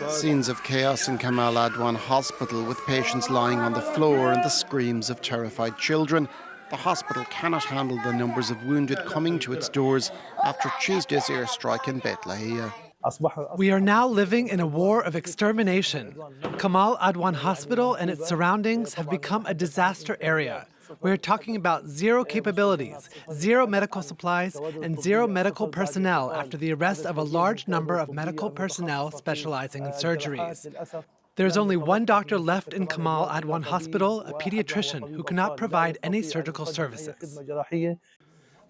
Scenes of chaos in Kamal Adwan Hospital with patients lying on the floor and the screams of terrified children. The hospital cannot handle the numbers of wounded coming to its doors after Tuesday's airstrike in Beit Lahia. We are now living in a war of extermination. Kamal Adwan Hospital and its surroundings have become a disaster area. We're talking about zero capabilities, zero medical supplies, and zero medical personnel after the arrest of a large number of medical personnel specializing in surgeries. There's only one doctor left in Kamal Adwan Hospital, a pediatrician who cannot provide any surgical services.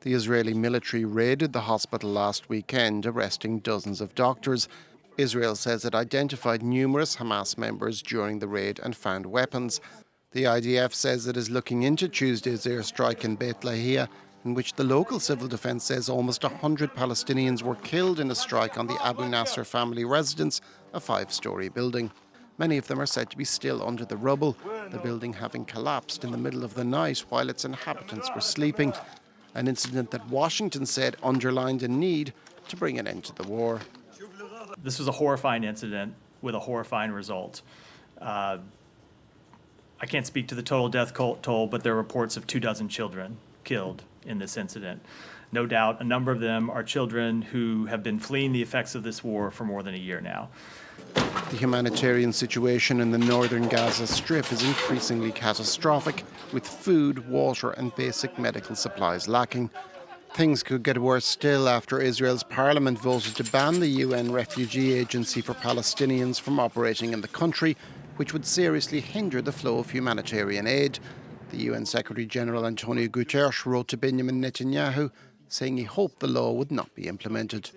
The Israeli military raided the hospital last weekend, arresting dozens of doctors. Israel says it identified numerous Hamas members during the raid and found weapons. The IDF says it is looking into Tuesday's airstrike in Beit Lahia, in which the local civil defence says almost 100 Palestinians were killed in a strike on the Abu Nasser family residence, a 5-story building. Many of them are said to be still under the rubble, the building having collapsed in the middle of the night while its inhabitants were sleeping. An incident that Washington said underlined a need to bring an end to the war. This was a horrifying incident with a horrifying result. I can't speak to the total death toll, but there are reports of 24 children killed in this incident. No doubt a number of them are children who have been fleeing the effects of this war for more than a year now. The humanitarian situation in the northern Gaza Strip is increasingly catastrophic, with food, water and basic medical supplies lacking. Things could get worse still after Israel's parliament voted to ban the UN Refugee Agency for Palestinians from operating in the country, which would seriously hinder the flow of humanitarian aid. The UN Secretary-General Antonio Guterres wrote to Benjamin Netanyahu, saying he hoped the law would not be implemented.